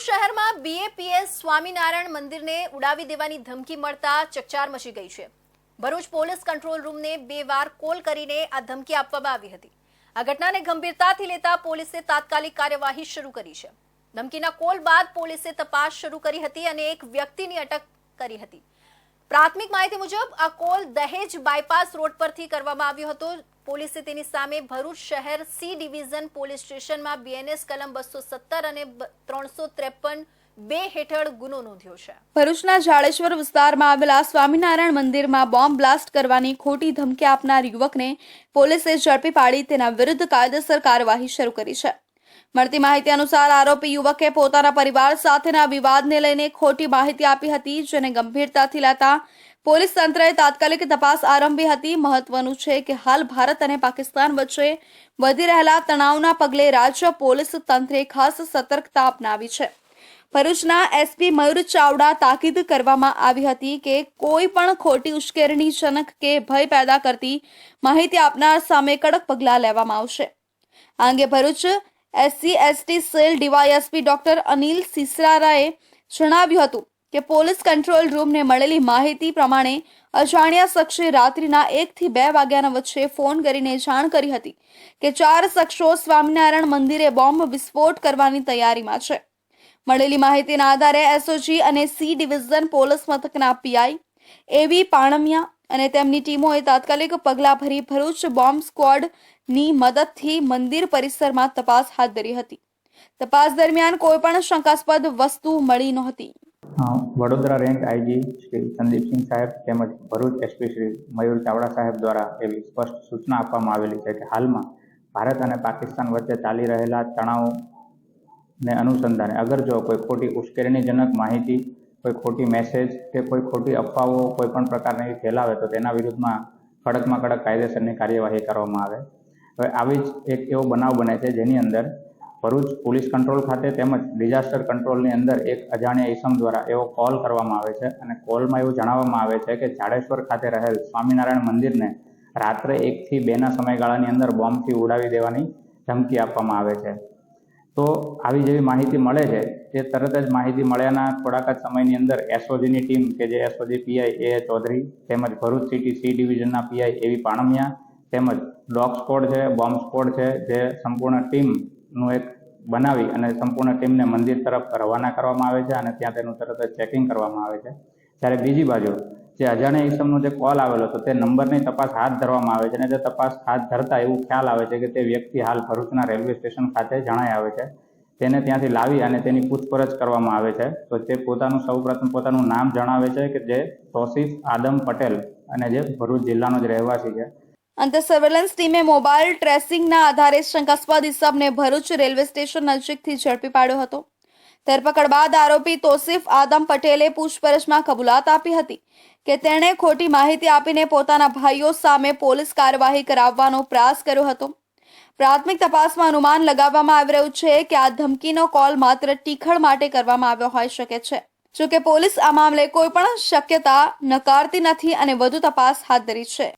ભરૂચ શહેરમાં બીએપીએસ સ્વામિનારાયણ મંદિરને ઉડાવી દેવાની ધમકી મળતા ચકચાર મચી ગઈ છે। ભરૂચ પોલીસ કંટ્રોલ રૂમને 2 વાર કોલ કરીને આ ધમકી આપવામાં આવી હતી। આ ઘટનાને ગંભીરતાથી લેતા પોલીસે તાત્કાલિક કાર્યવાહી શરૂ કરી છે। ધમકીના કોલ બાદ પોલીસે તપાસ શરૂ કરી હતી અને એક વ્યક્તિની અટક કરી હતી। પ્રાથમિક માહિતી મુજબ આ કોલ દહેજ બાયપાસ રોડ પરથી કરવામાં આવ્યો હતો। પોલીસે તેની સામે ભરૂચ શહેર સી ડિવિઝન પોલીસ સ્ટેશનમાં બીએનએસ કલમ 217 અને 353(2) હેઠળ ગુનો નોંધ્યો છે। ભરૂચના જાડેશ્વર વિસ્તારમાં આવેલા સ્વામિનારાયણ મંદિરમાં બોમ્બ બ્લાસ્ટ કરવાની ખોટી ધમકી આપનાર યુવકને પોલીસે ઝડપી પાડી તેના વિરુદ્ધ કાયદેસર કાર્યવાહી શરૂ કરી છે। મળતી માહિતી અનુસાર આરોપી યુવકે પોતાના પરિવાર સાથેના વિવાદને લઈને ખોટી માહિતી આપી હતી, જેને ગંભીરતાથી લેતા પોલીસ તંત્રએ તાત્કાલિક તપાસ આરંભી હતી। મહત્વનું છે કે હાલ ભારત અને પાકિસ્તાન વચ્ચે વધી રહેલા તણાવના પગલે રાજ્ય પોલીસ તંત્રે ખાસ સતર્કતા અપનાવી છે। ભરૂચના એસપી મયુર ચાવડા તાકીદ કરવામાં આવી હતી કે કોઈ પણ ખોટી ઉશ્કેરણીજનક કે ભય પેદા કરતી માહિતી આપનાર સામે કડક પગલાં લેવામાં આવશે। આ અંગે Bharuch SC/ST cell DYSP doctor Anil સિસરાએ જણાવ્યું હતું કે પોલીસ કંટ્રોલ રૂમને મળેલી માહિતી પ્રમાણે અજાણ્યા શખ્સે રાત્રિના 1 થી 2 વાગ્યાના વચ્ચે ફોન કરીને જાણ કરી હતી કે 4 શખ્સો સ્વામિનારાયણ મંદિરે બોમ્બ વિસ્ફોટ કરવાની તૈયારીમાં છે। મળેલી માહિતીના આધારે એસઓજી અને સી ડિવિઝન પોલીસ મથકના પીઆઈ એવી પાણમિયા અને તેમની ટીમોએ તાત્કાલિક પગલાં ભરી ભરૂચ બોમ્બ સ્ક્વોડની મદદથી મંદિર પરિસરમાં તપાસ હાથ ધરી હતી। તપાસ દરમિયાન કોઈ પણ શંકાસ્પદ વસ્તુ મળી નહોતી। વડોદરા રેન્જ આઈજી શ્રી સંદીપસિંહ સાહેબ તેમજ ભરૂચ એસપી શ્રી મયુર ચાવડા સાહેબ દ્વારા એવી સ્પષ્ટ સૂચના આપવામાં આવેલી છે કે હાલમાં ભારત અને પાકિસ્તાન વચ્ચે ચાલી રહેલા તણાવને અનુસંધાને અગર જો કોઈ ખોટી ઉશ્કેરણીજનક માહિતી, કોઈ ખોટી મેસેજ કે કોઈ ખોટી અફવાઓ કોઈ પણ પ્રકારની ફેલાવે તો તેના વિરુદ્ધમાં કડકમાં કડક કાયદેસરની કાર્યવાહી કરવામાં આવે। હવે આવી જ એક એવો બનાવ બને છે જેની અંદર ભરૂચ પોલીસ કંટ્રોલ ખાતે તેમજ ડિઝાસ્ટર કંટ્રોલની અંદર એક અજાણ્યા ઈસમ દ્વારા એવો કોલ કરવામાં આવે છે અને કોલમાં એવું જણાવવામાં આવે છે કે જાડેશ્વર ખાતે રહેલ સ્વામિનારાયણ મંદિરને રાત્રે 1 થી 2ના સમયગાળાની અંદર બોમ્બથી ઉડાવી દેવાની ધમકી આપવામાં આવે છે। તો આવી જેવી માહિતી મળે છે તે તરત જ માહિતી મળ્યાના થોડાક જ સમયની અંદર એસઓજીની ટીમ કે જે એસઓજી પીઆઈ એ ચૌધરી તેમજ ભરૂચ સિટી સી ડિવિઝનના પીઆઈ એવી પાણમિયા તેમજ ડોગ સ્ક્વોડ છે, બોમ્બ સ્ક્વોડ છે, જે સંપૂર્ણ ટીમનું એક બનાવી અને સંપૂર્ણ ટીમને મંદિર તરફ રવાના કરવામાં આવે છે અને ત્યાં તેનું તરત જ ચેકિંગ કરવામાં આવે છે। ત્યારે બીજી બાજુ જે અજાણ્યા ઈસમનો જે કોલ આવેલો હતો તે નંબરની તપાસ હાથ ધરવામાં આવે છે અને તે તપાસ હાથ ધરતા એવું ખ્યાલ આવે છે કે તે વ્યક્તિ હાલ ભરૂચના રેલવે સ્ટેશન ખાતે જણાઈ આવે છે। તેને ત્યાંથી લાવી અને તેની પૂછપરછ કરવામાં આવે છે તો તે સૌપ્રથમ પોતાનું નામ જણાવે છે કે જે તોસીફ આદમ પટેલ અને જે ભરૂચ જિલ્લાનો જ રહેવાસી છે। અંતે સર્વેલન્સ ટીમે મોબાઈલ ટ્રેસિંગના આધારે શંકાસ્પદ ઈસમને ભરૂચ રેલવે સ્ટેશન નજીકથી ઝડપી પાડ્યો હતો। ધરપકડ બાદ આરોપી તોસીફ આદમ પટેલે પૂછપરછમાં કબૂલાત આપી હતી કે તેણે ખોટી માહિતી આપીને પોતાના ભાઈઓ સામે પોલીસ કાર્યવાહી કરાવવાનો પ્રયાસ કર્યો હતો। પ્રાથમિક તપાસમાં અનુમાન લગાવવામાં આવી રહ્યું છે કે આ ધમકીનો કોલ માત્ર ટીખળ માટે કરવામાં આવ્યો હોઈ શકે છે। જોકે પોલીસ આ મામલે કોઈ પણ શક્યતા નકારતી નથી અને વધુ તપાસ હાથ ધરી છે।